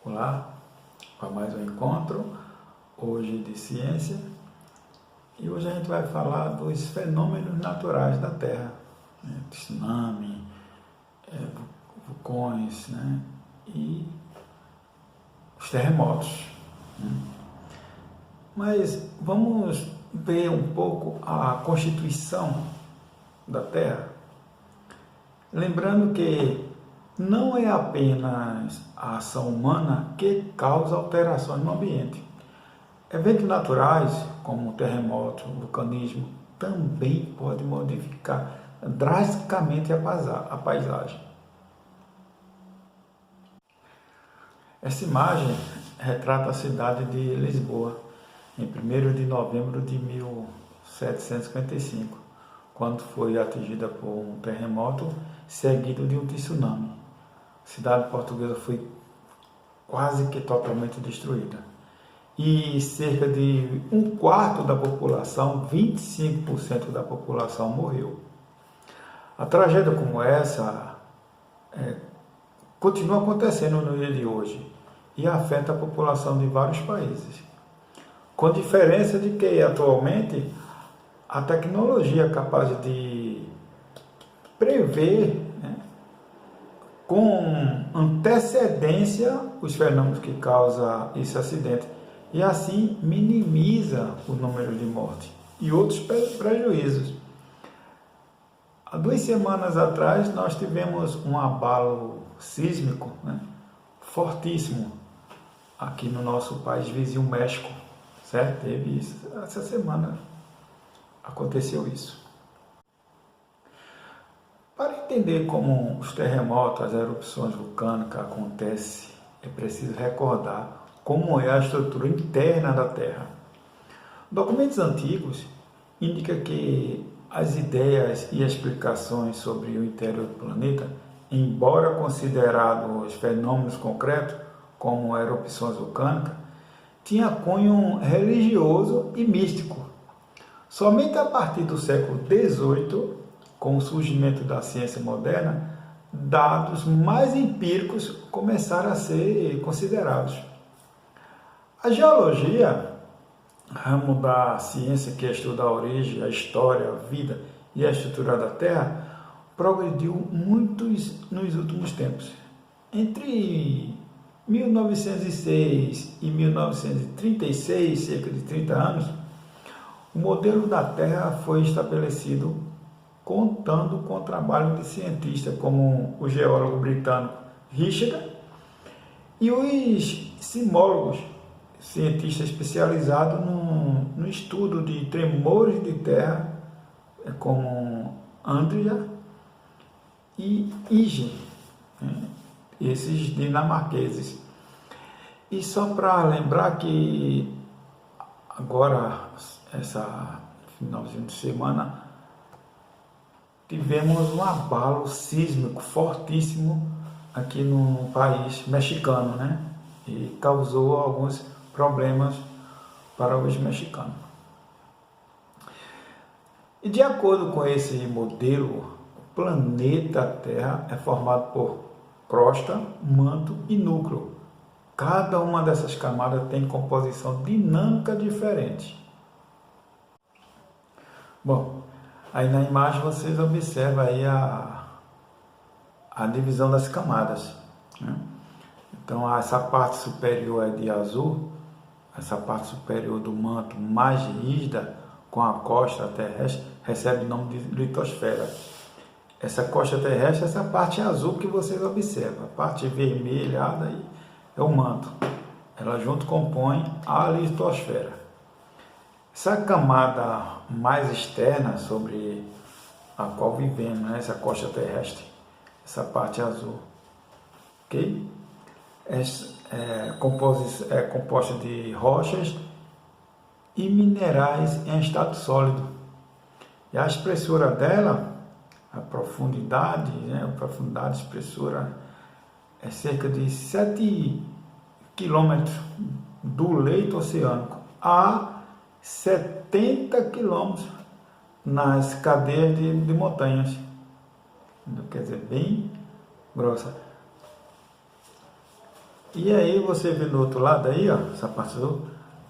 Olá, para mais um encontro, hoje de ciência, e hoje a gente vai falar dos fenômenos naturais da Terra, tsunami, vulcões, e os terremotos. Mas vamos ver um pouco a constituição da Terra, lembrando que não é apenas a ação humana que causa alterações no ambiente. Eventos naturais, como terremoto, vulcanismo, também podem modificar drasticamente a paisagem. Essa imagem retrata a cidade de Lisboa, em 1º de novembro de 1755, quando foi atingida por um terremoto seguido de um tsunami. A cidade portuguesa foi quase que totalmente destruída. E cerca de um quarto da população, 25% da população morreu. A tragédia como essa continua acontecendo no dia de hoje e afeta a população de vários países. Com diferença de que atualmente a tecnologia é capaz de prever com antecedência os fenômenos que causam esse acidente e assim minimiza o número de mortes e outros prejuízos. Há 2 semanas atrás nós tivemos um abalo sísmico fortíssimo aqui no nosso país vizinho México, certo? Teve isso, essa semana aconteceu isso. Para entender como os terremotos, as erupções vulcânicas acontecem, é preciso recordar como é a estrutura interna da Terra. Documentos antigos indicam que as ideias e explicações sobre o interior do planeta, embora considerados fenômenos concretos, como erupções vulcânicas, tinham cunho religioso e místico. Somente a partir do século XVIII, com o surgimento da ciência moderna, dados mais empíricos começaram a ser considerados. A geologia, ramo da ciência que estuda a origem, a história, a vida e a estrutura da Terra, progrediu muito nos últimos tempos. Entre 1906 e 1936, cerca de 30 anos, o modelo da Terra foi estabelecido contando com o trabalho de cientistas como o geólogo britânico Richard e os sismólogos, cientistas especializados no estudo de tremores de terra, como Andrija e Ige, esses dinamarqueses. E só para lembrar que agora, essa finalzinho de semana, tivemos um abalo sísmico fortíssimo aqui no país mexicano, e causou alguns problemas para os mexicanos. E de acordo com esse modelo, o planeta Terra é formado por crosta, manto e núcleo. Cada uma dessas camadas tem composição dinâmica diferente. Bom, aí na imagem vocês observam aí a divisão das camadas. Então essa parte superior é de azul, essa parte superior do manto mais rígida, com a costa terrestre, recebe o nome de litosfera. Essa costa terrestre, essa parte azul que vocês observam, a parte vermelhada aí é o manto. Ela junto compõe a litosfera. Essa camada mais externa sobre a qual vivemos, essa costa terrestre, essa parte azul, ok? É composta de rochas e minerais em estado sólido. E a espessura dela, a profundidade de espessura é cerca de 7 quilômetros do leito oceânico a 70 quilômetros nas cadeias de montanhas. Quer dizer, bem grossa. E aí você vê no outro lado aí, ó, essa parte azul,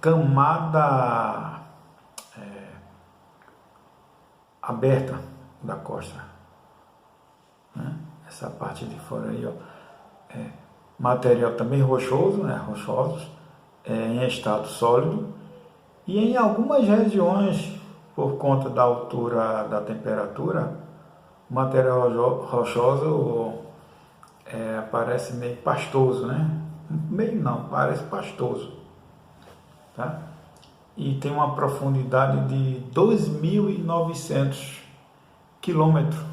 camada aberta da costa, né? Essa parte de fora aí, ó, material também rochoso, né? Rochosos, em estado sólido, e em algumas regiões, por conta da altura da temperatura, o material rochoso parece meio pastoso, né? Meio não, parece pastoso, tá? E tem uma profundidade de 2.900 quilômetros.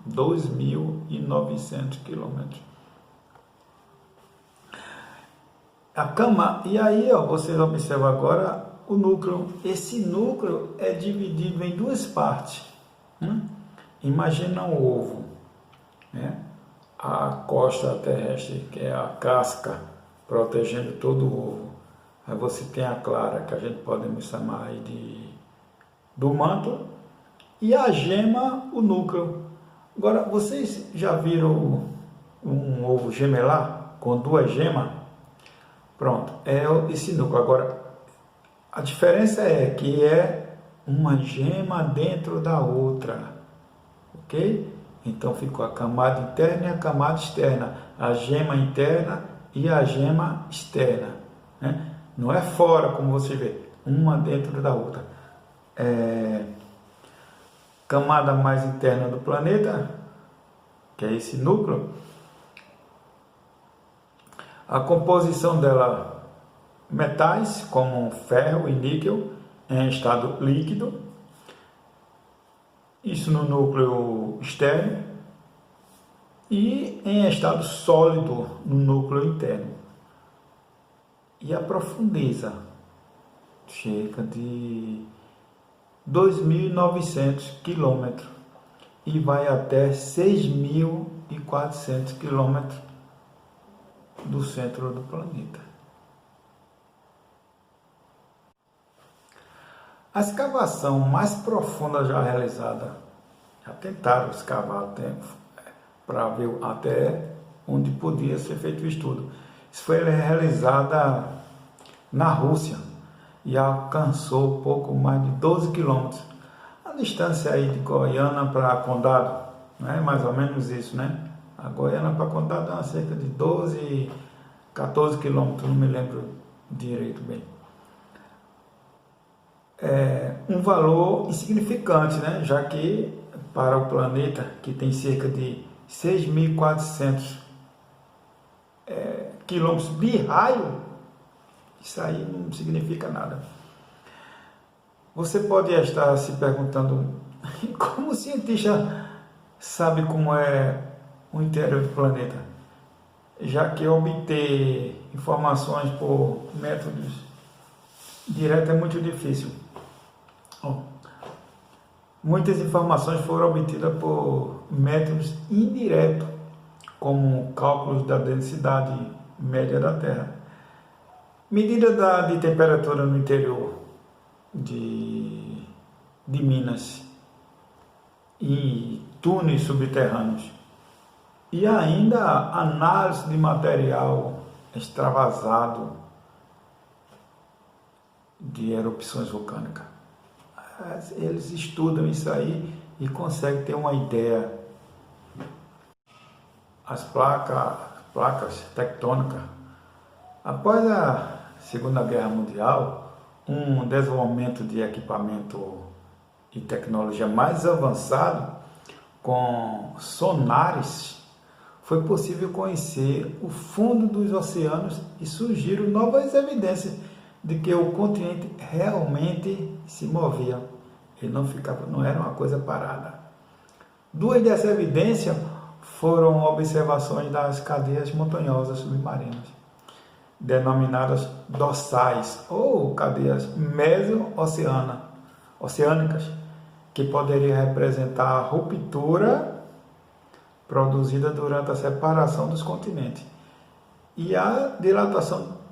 2.900 quilômetros. A cama, e aí, ó, vocês observam agora o núcleo. Esse núcleo é dividido em duas partes. Imagina um ovo, né? A costa terrestre, que é a casca, protegendo todo o ovo. Aí você tem a clara, que a gente pode chamar aí do manto, e a gema, o núcleo. Agora, vocês já viram um ovo gemelar com duas gemas? Pronto, é esse núcleo. Agora, a diferença é que é uma gema dentro da outra, ok? Então ficou a camada interna e a camada externa, a gema interna e a gema externa, né? Não é fora, como você vê, uma dentro da outra. Camada mais interna do planeta, que é esse núcleo, a composição dela, metais como ferro e níquel em estado líquido, isso no núcleo externo, e em estado sólido no núcleo interno. E a profundeza, cerca de 2.900 quilômetros e vai até 6.400 quilômetros do centro do planeta. A escavação mais profunda já realizada, já tentaram escavar para ver até onde podia ser feito o estudo. Isso foi realizada na Rússia e alcançou pouco mais de 12 quilômetros. A distância aí de Goiânia para Condado, né? Mais ou menos isso, né? A Goiânia para Condado é cerca de 12, 14 quilômetros, não me lembro direito bem. É um valor insignificante, né? Já que para o planeta, que tem cerca de 6.400 quilômetros de raio, isso aí não significa nada. Você pode estar se perguntando como o cientista sabe como é o interior do planeta, já que obter informações por métodos diretos é muito difícil. Muitas informações foram obtidas por métodos indiretos, como cálculos da densidade média da Terra, medida de temperatura no interior de Minas e túneis subterrâneos, e ainda análise de material extravasado de erupções vulcânicas. Eles estudam isso aí e conseguem ter uma ideia. As placas tectônicas. Após a Segunda Guerra Mundial, um desenvolvimento de equipamento e tecnologia mais avançado, com sonares, foi possível conhecer o fundo dos oceanos e surgiram novas evidências de que o continente realmente se movia. Ele não era uma coisa parada. Duas dessas evidências foram observações das cadeias montanhosas submarinas, denominadas dorsais ou cadeias meso-oceânicas, que poderia representar a ruptura produzida durante a separação dos continentes e a dilatação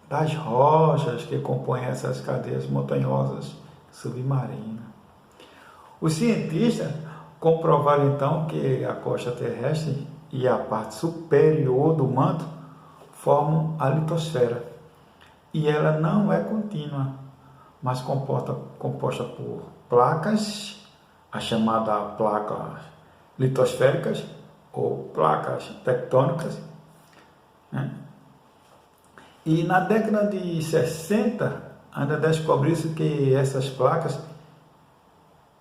das rochas que compõem essas cadeias montanhosas submarinas. Os cientistas comprovaram então que a costa terrestre e a parte superior do manto formam a litosfera. E ela não é contínua, mas composta por placas, a chamada placas litosféricas ou placas tectônicas, né? E na década de 60, ainda descobriu-se que essas placas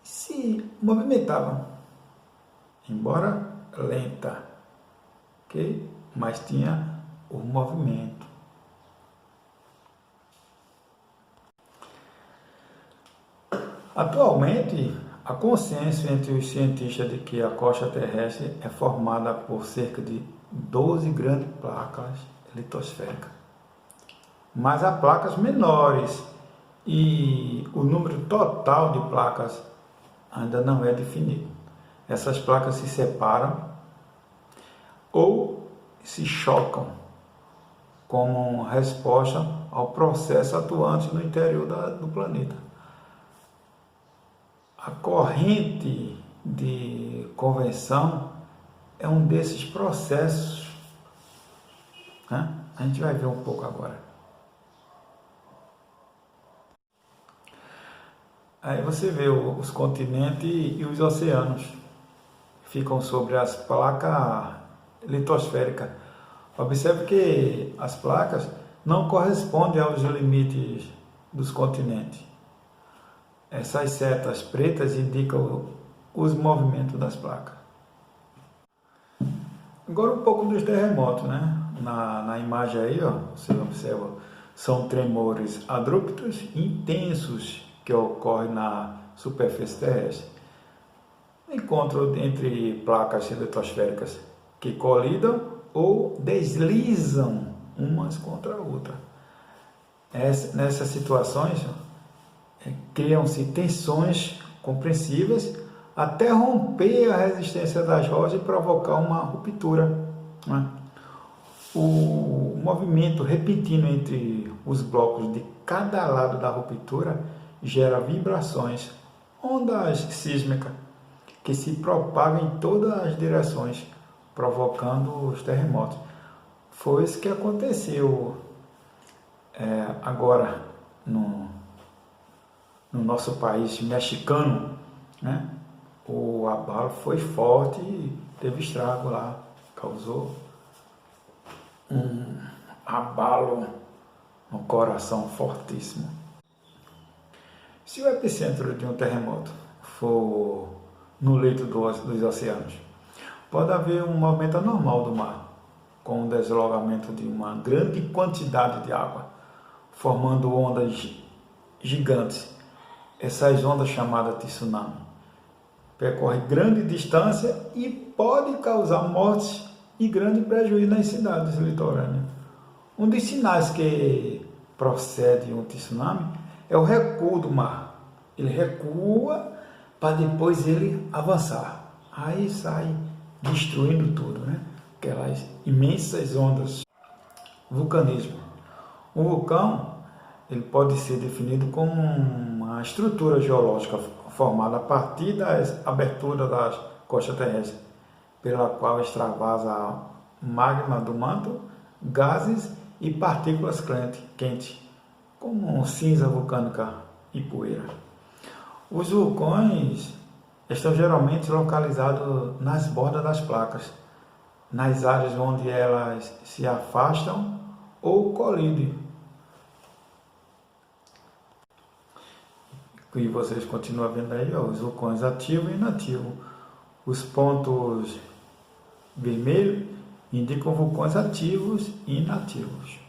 se movimentavam, embora lenta, ok? Mas tinha o movimento. Atualmente, há consenso entre os cientistas de que a crosta terrestre é formada por cerca de 12 grandes placas litosféricas. Mas há placas menores e o número total de placas ainda não é definido. Essas placas se separam ou se chocam como resposta ao processo atuante no interior do planeta. A corrente de convecção é um desses processos, né? A gente vai ver um pouco agora. Aí você vê os continentes e os oceanos ficam sobre as placas litosféricas. Observe que as placas não correspondem aos limites dos continentes. Essas setas pretas indicam os movimentos das placas. Agora um pouco dos terremotos, né? Na imagem aí, ó, você observa, são tremores abruptos e intensos que ocorrem na superfície terrestre. Encontro entre placas litosféricas que colidam ou deslizam umas contra a outra. Nessas situações, criam-se tensões compreensíveis até romper a resistência das rochas e provocar uma ruptura, né? O movimento repentino entre os blocos de cada lado da ruptura gera vibrações, ondas sísmicas, que se propagam em todas as direções, provocando os terremotos. Foi isso que aconteceu agora no nosso país mexicano, né? O abalo foi forte e teve estrago lá, causou um abalo no coração fortíssimo. Se o epicentro de um terremoto for no leito dos oceanos, pode haver um movimento anormal do mar, com o deslocamento de uma grande quantidade de água, formando ondas gigantes. Essas ondas chamadas de tsunami percorrem grande distância e pode causar mortes e grande prejuízo nas cidades litorâneas. Um dos sinais que procede um tsunami é o recuo do mar. Ele recua para depois ele avançar. Aí sai destruindo tudo, né? Aquelas imensas ondas. Vulcanismo. Um vulcão ele pode ser definido como uma estrutura geológica formada a partir das aberturas das costas terrestres, pela qual extravasa magma do manto, gases e partículas quentes, como cinza vulcânica e poeira. Os vulcões estão geralmente localizados nas bordas das placas, nas áreas onde elas se afastam ou colidem. E vocês continuam vendo aí, ó, os vulcões ativos e inativos. Os pontos vermelhos indicam vulcões ativos e inativos.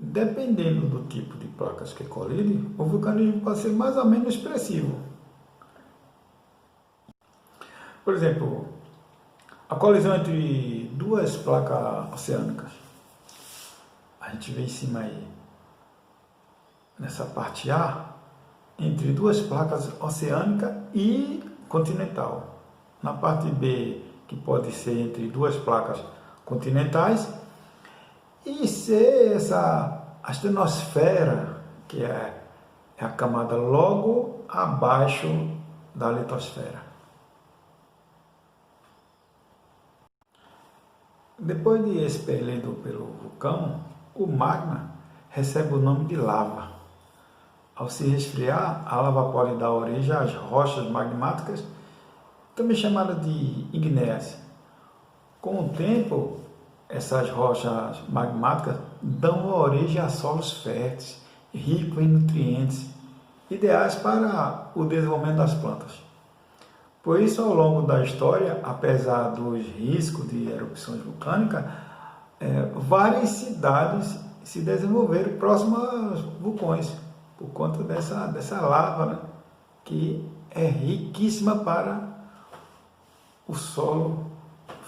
Dependendo do tipo de placas que colidem, o vulcanismo pode ser mais ou menos expressivo. Por exemplo, a colisão entre duas placas oceânicas. A gente vê em cima aí, nessa parte A, entre duas placas oceânica e continental. Na parte B, que pode ser entre duas placas continentais, e C, essa astenosfera, que é a camada logo abaixo da litosfera. Depois de expelido pelo vulcão, o magma recebe o nome de lava. Ao se resfriar, a lava pode dar origem às rochas magmáticas, também chamadas de ígneas. Com o tempo, essas rochas magmáticas dão origem a solos férteis, ricos em nutrientes, ideais para o desenvolvimento das plantas. Por isso, ao longo da história, apesar dos riscos de erupções vulcânicas, várias cidades se desenvolveram próximas aos vulcões, por conta dessa lava, né, que é riquíssima para o solo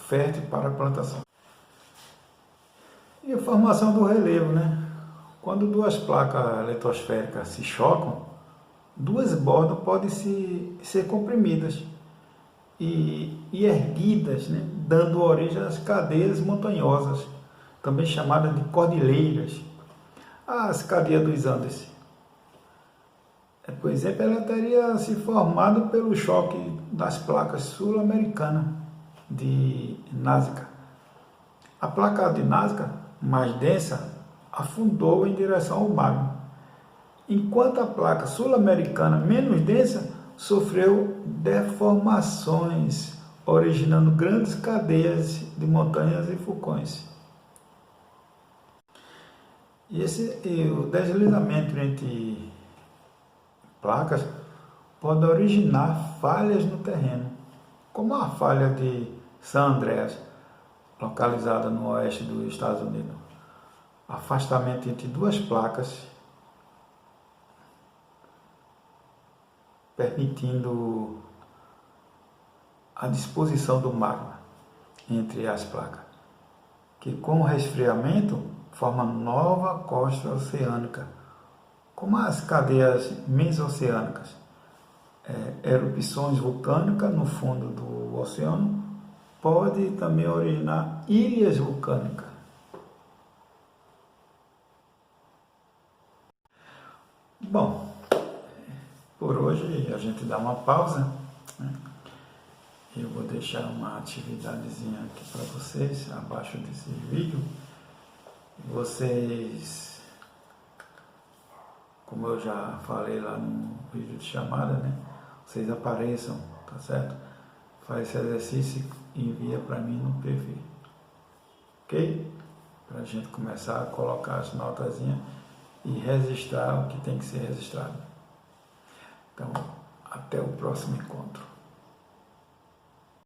fértil para a plantação. E a formação do relevo, né? Quando duas placas litosféricas se chocam, duas bordas podem ser comprimidas e erguidas, né? Dando origem às cadeias montanhosas, também chamadas de cordilheiras, as cadeias dos Andes. Por exemplo, ela teria se formado pelo choque das placas sul-americanas de Nazca. A placa de Nazca, mais densa, afundou em direção ao magma, enquanto a placa sul-americana, menos densa, sofreu deformações, originando grandes cadeias de montanhas e vulcões. E o deslizamento entre placas pode originar falhas no terreno, como a falha de San Andreas, localizada no oeste dos Estados Unidos. Afastamento entre duas placas, permitindo a disposição do magma entre as placas, que com o resfriamento forma nova costa oceânica, como as cadeias mesoceânicas. Erupções vulcânicas no fundo do oceano pode também originar ilhas vulcânicas. Bom, por hoje a gente dá uma pausa, né? Eu vou deixar uma atividadezinha aqui para vocês, abaixo desse vídeo. Vocês, como eu já falei lá no vídeo de chamada, né? Vocês apareçam, tá certo? Faz esse exercício e envia para mim no PV, ok? Para a gente começar a colocar as notazinhas e registrar o que tem que ser registrado. Então, até o próximo encontro.